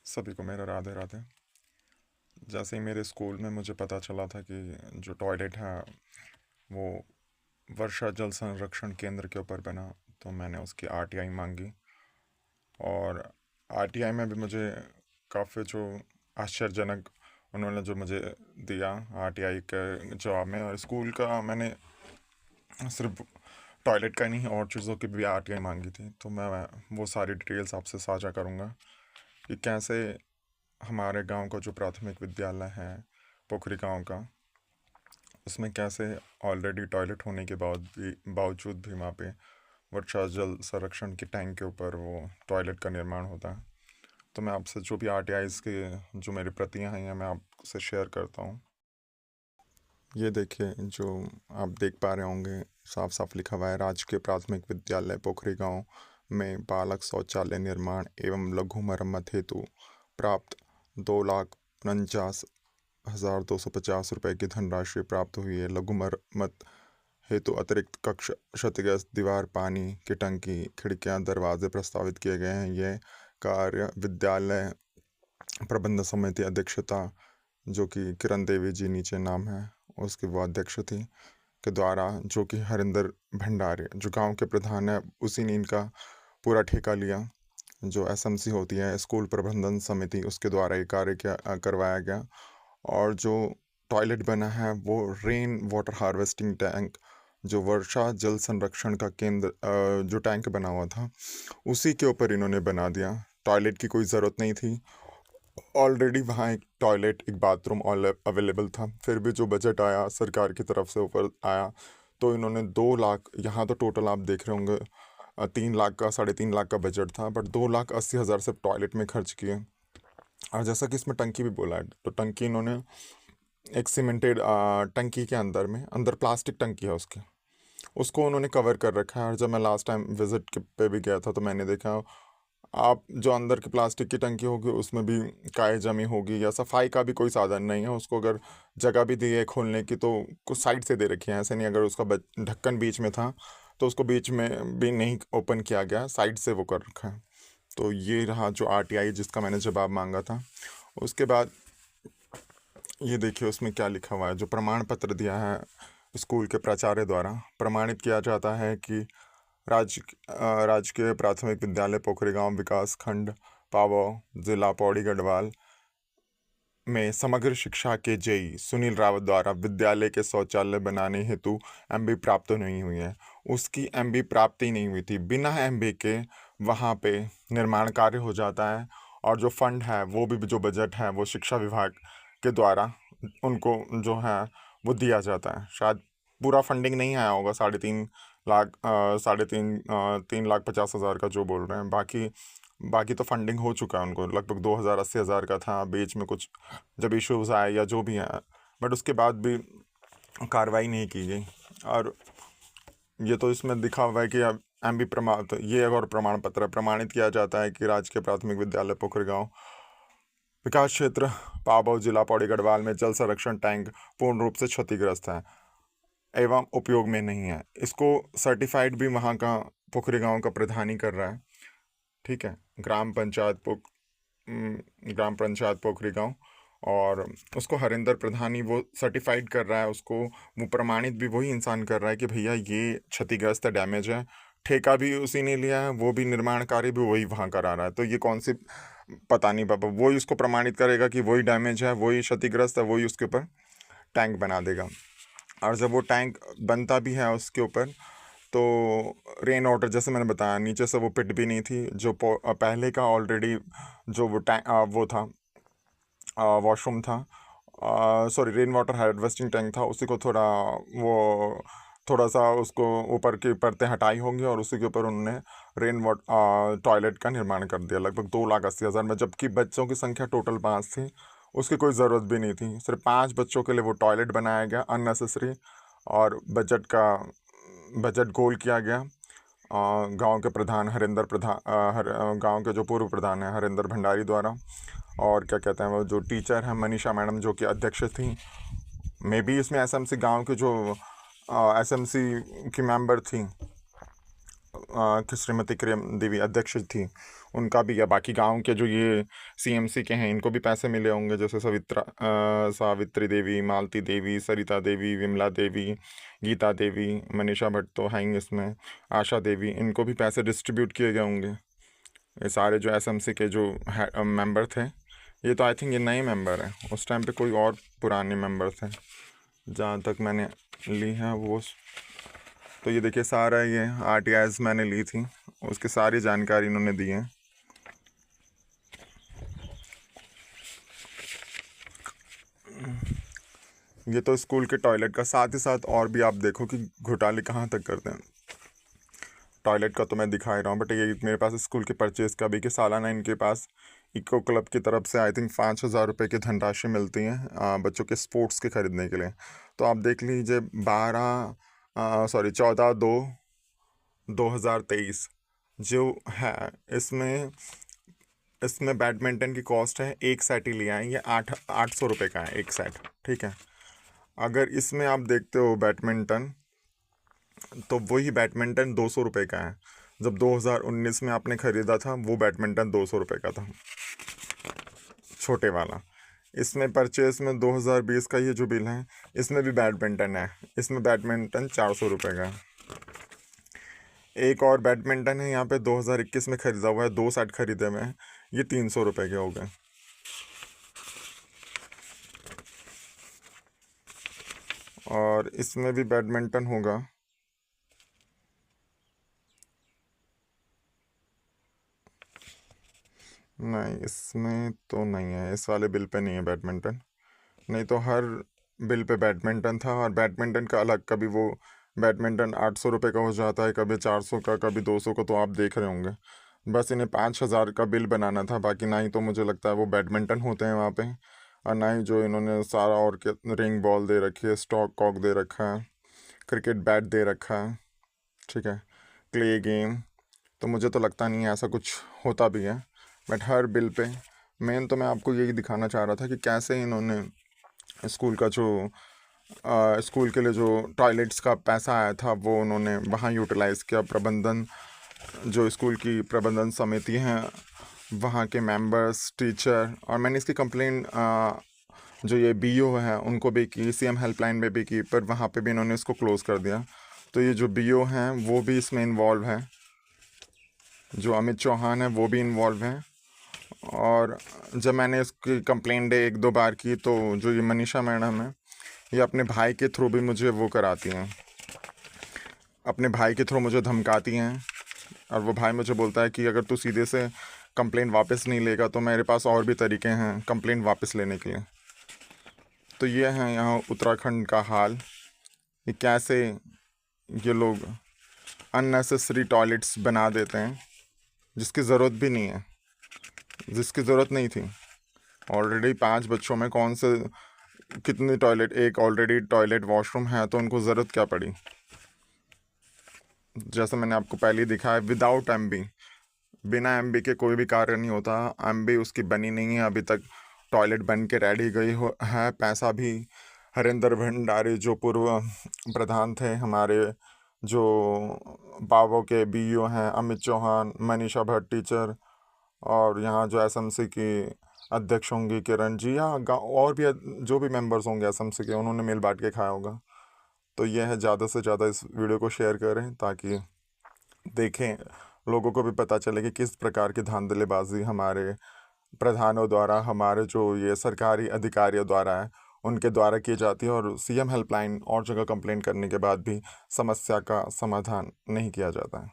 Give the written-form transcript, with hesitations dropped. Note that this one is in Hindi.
सभी को मेरा राधे राधे। जैसे ही मेरे स्कूल में मुझे पता चला था कि जो टॉयलेट है वो वर्षा जल संरक्षण केंद्र के ऊपर बना, तो मैंने उसकी आरटीआई मांगी। और आरटीआई में भी मुझे काफ़ी जो आश्चर्यजनक उन्होंने जो मुझे दिया आरटीआई के जवाब में। और स्कूल का मैंने सिर्फ टॉयलेट का नहीं और चीज़ों की भी आरटीआई मांगी थी, तो मैं वो सारी डिटेल्स आपसे साझा करूँगा कि कैसे हमारे गांव का जो प्राथमिक विद्यालय है पोखरी गांव का, उसमें कैसे ऑलरेडी टॉयलेट होने के बावजूद भी वहाँ पे वर्षा जल संरक्षण के टैंक के ऊपर वो टॉयलेट का निर्माण होता है। तो मैं आपसे जो भी आरटीआईज़ के जो मेरी प्रतियां हैं मैं आपसे शेयर करता हूँ। ये देखिए, जो आप देख पा रहे होंगे, साफ साफ लिखा हुआ है राजकीय प्राथमिक विद्यालय पोखरी गांव में बालक शौचालय निर्माण एवं लघु मरम्मत हेतु प्राप्त 2,49,250 रुपये की धनराशि प्राप्त हुई है। लघु मरम्मत हेतु अतिरिक्त कक्ष, क्षतिग्रस्त दीवार, पानी की टंकी, खिड़कियां, दरवाजे प्रस्तावित किए गए हैं। यह कार्य विद्यालय प्रबंध समिति अध्यक्षता, जो कि किरण देवी जी नीचे नाम है, उसकी वो अध्यक्ष थी, के द्वारा, जो कि हरिंदर भंडारी जो गांव के प्रधान है, उसी ने इनका पूरा ठेका लिया। जो एसएमसी होती है, स्कूल प्रबंधन समिति, उसके द्वारा ये कार्य करवाया गया। और जो टॉयलेट बना है वो रेन वाटर हार्वेस्टिंग टैंक, जो वर्षा जल संरक्षण का केंद्र, जो टैंक बना हुआ था उसी के ऊपर इन्होंने बना दिया। टॉयलेट की कोई ज़रूरत नहीं थी, ऑलरेडी वहाँ एक टॉयलेट, एक बाथरूम अवेलेबल था। फिर भी जो बजट आया सरकार की तरफ से ऊपर आया, तो इन्होंने 2 लाख, यहाँ तो टोटल आप देख रहे होंगे 3 लाख का, 3.5 लाख का बजट था, बट 2,80,000 सिर्फ टॉयलेट में खर्च किए। और जैसा कि इसमें टंकी भी बोला है, तो टंकी इन्होंने एक सीमेंटेड टंकी के अंदर प्लास्टिक टंकी है उसकी, उसको उन्होंने कवर कर रखा है। और जब मैं लास्ट टाइम विजिट पे भी गया था तो मैंने देखा, आप जो अंदर की प्लास्टिक की टंकी होगी उसमें भी काई जमी होगी, या सफाई का भी कोई साधन नहीं है। उसको अगर जगह भी दी है खोलने की तो कुछ साइड से दे रखी है, ऐसे नहीं अगर उसका ढक्कन बीच में था तो उसको बीच में भी नहीं ओपन किया गया, साइड से वो कर रखा है। तो ये रहा जो आरटीआई जिसका मैंने जवाब मांगा था। उसके बाद ये देखिए उसमें क्या लिखा हुआ है। जो प्रमाण पत्र दिया है स्कूल के प्राचार्य द्वारा, प्रमाणित किया जाता है कि राजकीय प्राथमिक विद्यालय पोखरी गांव विकास खंड पावो, जिला पौड़ी गढ़वाल में समग्र शिक्षा के जेई सुनील रावत द्वारा विद्यालय के शौचालय बनाने हेतु एमबी प्राप्त नहीं हुई है। उसकी एमबी प्राप्त ही नहीं हुई थी, बिना एमबी के वहाँ पे निर्माण कार्य हो जाता है। और जो फंड है वो भी, जो बजट है वो शिक्षा विभाग के द्वारा उनको जो है वो दिया जाता है। शायद पूरा फंडिंग नहीं आया होगा, 3.5 लाख, 3,50,000 का जो बोल रहे हैं। बाकी बाकी तो फंडिंग हो चुका है उनको, लगभग 2,80,000 का था। बीच में कुछ जब इश्यूज आए या जो भी हैं, बट उसके बाद भी कार्रवाई नहीं की गई। और ये तो इसमें दिखा हुआ है कि अब एमबी प्रमाण, तो ये एक और प्रमाण पत्र है, प्रमाणित किया जाता है कि राजकीय प्राथमिक विद्यालय पोखरी गांव विकास क्षेत्र पाबौ, जिला पौड़ी गढ़वाल में जल संरक्षण टैंक पूर्ण रूप से क्षतिग्रस्त है एवं उपयोग में नहीं है। इसको सर्टिफाइड भी वहाँ का पोखरी गांव का प्रधान ही कर रहा है। ठीक है, ग्राम पंचायत पोखरी गांव, और उसको हरिंदर प्रधानी वो सर्टिफाइड कर रहा है, उसको वो प्रमाणित भी वही इंसान कर रहा है कि भैया ये क्षतिग्रस्त है, डैमेज है। ठेका भी उसी ने लिया है, वो भी निर्माण कार्य भी वही वहाँ करा रहा है। तो ये कौन सी, पता नहीं बाबा, वही उसको प्रमाणित करेगा कि वही डैमेज है, वही क्षतिग्रस्त है, वही उसके ऊपर टैंक बना देगा। और जब वो टैंक बनता भी है उसके ऊपर, तो रेन वाटर, जैसे मैंने बताया, नीचे से वो पिट भी नहीं थी। जो पहले का ऑलरेडी जो वो टैंक, वो था, वॉशरूम था, sorry rain water harvesting tank था, उसी को थोड़ा सा उसको ऊपर की परतें हटाई होंगी और उसी के ऊपर उन्होंने रेन वाटर टॉयलेट का निर्माण कर दिया, लगभग 2,80,000 में। जबकि बच्चों की संख्या टोटल 5 थी, उसकी कोई ज़रूरत भी नहीं थी, सिर्फ 5 बच्चों के लिए वो टॉयलेट बनाया गया अननेसेसरी। और बजट गोल किया गया गांव के प्रधान हरिंदर प्रधान, गांव के जो पूर्व प्रधान है हरिंदर भंडारी द्वारा। और क्या कहते हैं, वो जो टीचर हैं मनीषा मैडम, जो कि अध्यक्ष थी, मे बी इसमें एसएमसी गांव के जो एसएमसी की मेंबर थी, कि श्रीमती किरण देवी अध्यक्ष थी, उनका भी, या बाकी गांव के जो ये सीएमसी के हैं इनको भी पैसे मिले होंगे, जैसे सावित्री देवी, मालती देवी, सरिता देवी, विमला देवी, गीता देवी, मनीषा भट्ट तो हैं ही इसमें, आशा देवी, इनको भी पैसे डिस्ट्रीब्यूट किए गए होंगे। ये सारे जो एसएमसी के जो मेंबर थे, ये तो आई थिंक ये नए मेंबर हैं, उस टाइम पे कोई और पुराने मेंबर थे जहाँ तक मैंने ली है वो। तो ये देखिए सारा ये आरटीआईज मैंने ली थी, उसकी सारी जानकारी इन्होंने दी है। ये तो स्कूल के टॉयलेट का, साथ ही साथ और भी आप देखो कि घोटाले कहाँ तक करते हैं। टॉयलेट का तो मैं दिखा ही रहा हूँ, बट ये मेरे पास स्कूल के परचेज़ का भी, कि सालाना इनके पास इको क्लब की तरफ से आई थिंक 5,000 रुपये की धनराशि मिलती है बच्चों के स्पोर्ट्स के ख़रीदने के लिए। तो आप देख लीजिए 14/2/2023 जो है, इसमें इसमें बैडमिंटन की कॉस्ट है, एक सेट ही लिया है ये 800 रुपये का है एक सेट, ठीक है। अगर इसमें आप देखते हो बैडमिंटन, तो वही बैडमिंटन 200 रुपये का है। जब 2019 में आपने ख़रीदा था वो बैडमिंटन 200 रुपये का था, छोटे वाला। इसमें परचेस में 2020 का ये जो बिल है, इसमें भी बैडमिंटन है, इसमें बैडमिंटन 400 रुपये का है। एक और बैडमिंटन है यहाँ पे 2021 में ख़रीदा हुआ है, 2 सेट खरीदे हुए हैं, ये 300 रुपये के हो गए। और इसमें भी बैडमिंटन होगा, नहीं इसमें तो नहीं है, इस वाले बिल पे नहीं है बैडमिंटन। नहीं तो हर बिल पे बैडमिंटन था, और बैडमिंटन का अलग, कभी वो बैडमिंटन 800 रुपये का हो जाता है, कभी 400 का, कभी 200 का, तो आप देख रहे होंगे। बस इन्हें 5,000 का बिल बनाना था, बाकी ना ही तो मुझे लगता है वो बैडमिंटन होते हैं वहाँ पे, और ना ही जो इन्होंने सारा और के रिंग बॉल दे रखी है, स्टॉक कॉक दे रखा है, क्रिकेट बैट दे रखा है, ठीक है, क्ले गेम। तो मुझे तो लगता नहीं है ऐसा कुछ होता भी है, but her bill pay main तो मैं आपको यही दिखाना चाह रहा था कि कैसे इन्होंने स्कूल का जो स्कूल के लिए जो टॉयलेट्स का पैसा आया था वो उन्होंने वहाँ यूटिलाइज़ किया। प्रबंधन, जो स्कूल की प्रबंधन समिति हैं, वहाँ के मेंबर्स, टीचर, और मैंने इसकी कंप्लेन जो ये बीओ है उनको भी की, सीएम हेल्पलाइन में भी की, पर वहाँ पे भी इन्होंने इसको क्लोज़ कर दिया। तो ये जो बीओ हैं वो भी इसमें इन्वॉल्व हैं, जो अमित चौहान है वो भी इन्वॉल्व हैं। और जब मैंने इसकी कंप्लेंट 1-2 बार की, तो जो ये मनीषा मैडम है, ये अपने भाई के थ्रू भी मुझे वो कराती हैं, अपने भाई के थ्रू मुझे धमकाती हैं। और वो भाई मुझे बोलता है कि अगर तू सीधे से कंप्लेंट वापस नहीं लेगा तो मेरे पास और भी तरीके हैं कंप्लेंट वापस लेने के लिए। तो ये है यहाँ उत्तराखंड का हाल, कि कैसे ये लोग अननेसेसरी टॉयलेट्स बना देते हैं जिसकी ज़रूरत भी नहीं है, जिसकी ज़रूरत नहीं थी। ऑलरेडी 5 बच्चों में कौन से कितनी टॉयलेट, एक ऑलरेडी टॉयलेट वॉशरूम है, तो उनको ज़रूरत क्या पड़ी। जैसे मैंने आपको पहले ही दिखाया, विदाउट एमबी, बिना एमबी के कोई भी कार्य नहीं होता। एमबी उसकी बनी नहीं है अभी तक, टॉयलेट बन के रेडी गई हो है। पैसा भी हरिंदर भंडारी जो पूर्व प्रधान थे हमारे, जो बावों के बीईओ हैं, अमित चौहान, मनीषा भट्ट टीचर, और यहाँ जो एसएमसी की अध्यक्ष होंगी किरण जी, या और भी जो भी मेंबर्स होंगे एसएमसी के, उन्होंने मिल बांट के खाया होगा। तो यह है, ज़्यादा से ज़्यादा इस वीडियो को शेयर करें ताकि देखें, लोगों को भी पता चले कि किस प्रकार की धांधलेबाजी हमारे प्रधानों द्वारा, हमारे जो ये सरकारी अधिकारियों द्वारा है उनके द्वारा की जाती है, और सीएम हेल्पलाइन और जगह कंप्लेंट करने के बाद भी समस्या का समाधान नहीं किया जाता है।